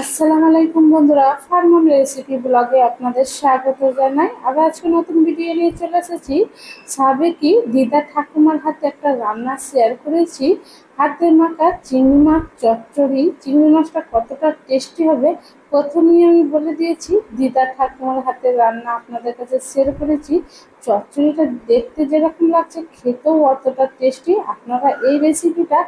আসসালামু আলাইকুম বন্ধুরা, ফারমন রেসিপি ব্লগে আপনাদের স্বাগত জানাই। আবার আজকে নতুন ভিডিও নিয়ে চলে এসেছি। সাবেকি দিদা ঠাকুমার হাতে একটা রান্না শেয়ার করেছি। হাতে মাখা চিংড়ি মাছ চচ্চড়ি। চিংড়ি মাছটা কতটা টেস্টি হবে প্রথমেই আমি বলে দিয়েছি। দিদা ঠাকুমার হাতের রান্না আপনাদের কাছে শেয়ার করেছি। চচ্চড়িটা দেখতে যেরকম লাগছে খেতেও অতটা টেস্টি। আপনারা এই রেসিপিটা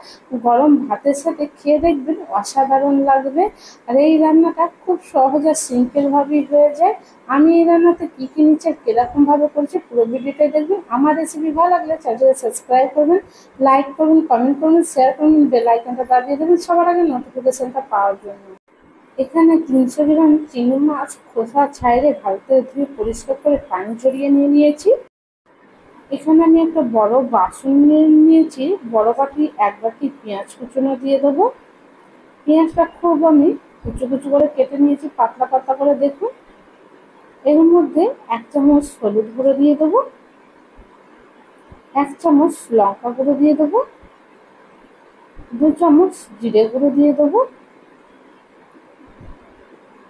গরম ভাতের সাথে খেয়ে দেখবেন, অসাধারণ লাগবে। আর এই রান্নাটা খুব সহজ আর সিম্পল ভাবেই হয়ে যায়। আমি এই রান্নাতে কি কি নিচ্ছি আর কিরকম ভাবে করছি পুরো ভিডিওটাই দেখবেন। আমার রেসিপি ভালো লাগলে চ্যানেলটা সাবস্ক্রাইব করবেন, লাইক করুন, কমেন্ট করুন, শেয়ার করুন, বেল আইকনটা দাবিয়ে দেবেন সবার আগে নোটিফিকেশনটা পাওয়ার জন্য। এখানে 300 গ্রাম চিংড়ি মাছ খোসা ছাইড়ে ভালো করে ধুয়ে পরিষ্কার করে পানি ঝরিয়ে নিয়ে নিয়েছি। এখানে আমি একটা বড় বাসন নিয়ে নিয়েছি। বড় বাটি 1 বাটি পেঁয়াজ কুচনো দিয়ে দেবো। পেঁয়াজটা খুব আমি কুচো কুচো করে কেটে নিয়েছি, পাতলা পাতলা করে দেখুন। এর মধ্যে 1 চামচ হলুদ গুঁড়ো দিয়ে দেবো, 1 চামচ লঙ্কা গুঁড়ো দিয়ে দেবো, 2 চামচ জিরে গুঁড়ো দিয়ে দেবো,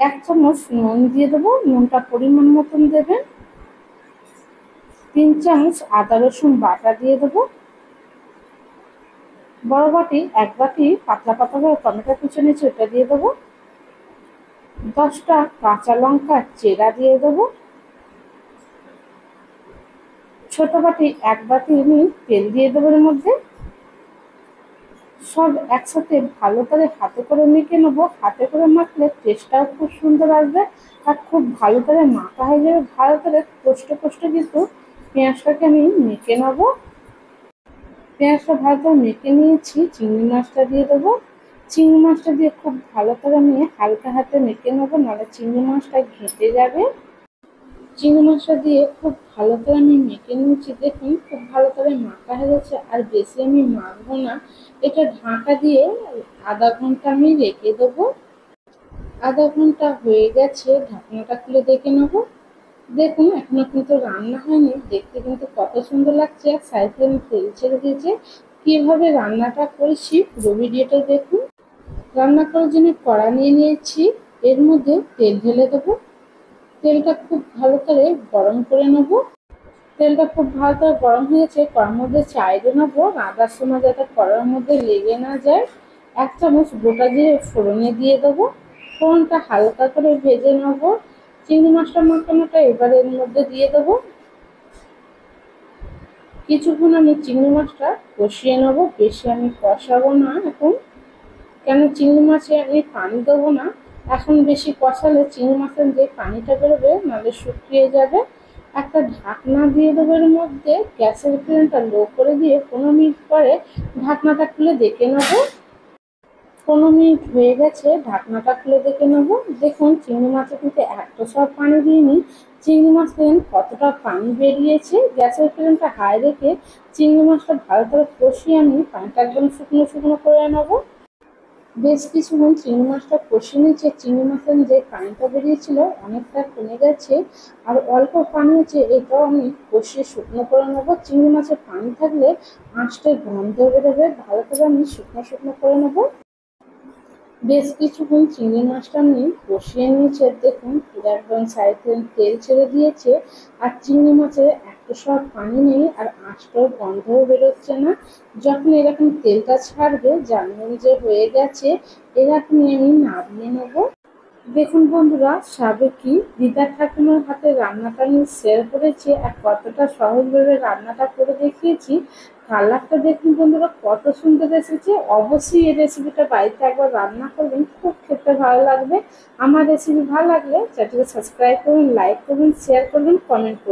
1 চামচ নুন দিয়ে দেবো, নুনটা পরিমাণ মতন দেবেন। 3 চামচ আদা রসুন বাটা দিয়ে দেবো। বড় বাটি 1 বাটি পাতলা পাতলা করে টমেটো কুচো নিয়েছি, ওটা দিয়ে দেবো। 10টা কাঁচা লঙ্কা চেরা দিয়ে দেবো। ছোট বাটি 1 বাটি আমি তেল দিয়ে দেবো। এর মধ্যে সব একসাথে ভালো করে হাতে করে মেখে নেবো। হাতে করে মাখলে টেস্টটাও খুব সুন্দর আসবে আর খুব ভালো করে মাখা হয়ে যাবে। ভালো করে কষতে কষতে কিন্তু পেঁয়াজটাকে আমি মেখে নেবো। পেঁয়াজটা ভালো করে মেখে নিয়েছি। চিংড়ি মাছটা দিয়ে দেবো। চিংড়ি মাছটা দিয়ে খুব ভালো করে আমি হালকা হাতে মেখে নেবো, নাহলে চিংড়ি মাছটা ঘেঁটে যাবে। চিংড়ি মাছটা দিয়ে খুব ভালো করে আমি মেখে নিয়েছি। দেখুন খুব ভালো করে মাখা হয়ে গেছে। আর বেশি আমি মাখবো না, এটা ঢাকা দিয়ে আধা ঘন্টা আমি রেখে দেবো। আধা ঘন্টা হয়ে গেছে, ঢাকনাটা খুলে দেখে নেবো। দেখুন এখনো কিন্তু রান্না হয়নি, দেখতে কিন্তু কত সুন্দর লাগছে। আর সাইডে আমি তেল ছেড়ে দিয়েছি। কিভাবে রান্নাটা করেছি পুরো ভিডিওটা দেখুন। রান্না করার জন্য কড়া নিয়ে নিয়েছি, এর মধ্যে তেল ঢেলে দেবো। তেলটা খুব ভালো করে গরম করে নেব। তেলটা খুব ভালো করে গরম হয়েছে, কড়ার মধ্যে চাইড়ে নেবো। রাঁধার সময় যাতে কড়ার মধ্যে লেগে না যায়। 1 চামচ গোটা জিরে ফোড়নে দিয়ে দেবো। ফোড়নটা হালকা করে ভেজে নেবো। চিংড়ি মাছটা মাখানোটা এবার এর মধ্যে দিয়ে দেবো। কিছুক্ষণ আমি চিংড়ি মাছটা কষিয়ে নেবো, বেশি আমি কষাবো না এখন, কেন চিংড়ি মাছে আমি পানি দেবো না। এখন বেশি কষালে চিংড়ি মাছের যে পানিটা বেরোবে, নাহলে শুকিয়ে যাবে। একটা ঢাকনা দিয়ে দেবো এর মধ্যে। গ্যাসের ফ্লেমটা লো করে দিয়ে 15 মিনিট পরে ঢাকনাটা খুলে দেখে নেবো। 15 মিনিট হয়ে গেছে, ঢাকনাটা খুলে দেখে নেবো। দেখুন চিংড়ি মাছে কিন্তু এত সব পানি দিইনি। চিংড়ি মাছ দেখুন কতটা পানি বেরিয়েছে। গ্যাসের ফ্লেমটা হাই রেখে চিংড়ি মাছটা ভালো করে কষিয়ে আমি পানিটা একদম শুকনো শুকনো করে নেবো। বেশ কিছুক্ষণ চিংড়ি মাছটা কষিয়ে নিচ্ছে। চিংড়ি মাছের যে পানিটা বেরিয়েছিল অনেকটা কমে গেছে, আর অল্প পানি আছে, এটাও আমি কষিয়ে শুকনো করে নেবো। চিংড়ি মাছের পানি থাকলে আঁচটা গন্ধ বেরোবে। ভালো করে আমি শুকনো শুকনো করে নেবো। বেশ কিছুক্ষণ চিংড়ি মাছটা আমি কষিয়ে নিয়েছে। দেখুন পুরো একদম সাইড থেকে তেল ছেড়ে দিয়েছে, আর চিংড়ি মাছে এত সব পানি নেই, আর আঁচটাও গন্ধও বেরোচ্ছে না। যখন এরকম তেলটা ছাড়বে জানবেন যে হয়ে গেছে। এরকমই আমি নামিয়ে নেবো। দেখুন বন্ধুরা, সাবেকি দিদা ঠাকুমার হাতে রান্নাটা আমি শেয়ার করেছি আর কতটা সহজভাবে রান্নাটা করে দেখিয়েছি। কালারটা দেখুন বন্ধুরা কত সুন্দর এসেছে। অবশ্যই এই রেসিপিটা বাড়িতে একবার রান্না করবেন, খুব খেতে ভালো লাগবে। আমার রেসিপি ভালো লাগলে চ্যানেলকে সাবস্ক্রাইব করুন, লাইক করুন, শেয়ার করবেন, কমেন্ট করুন।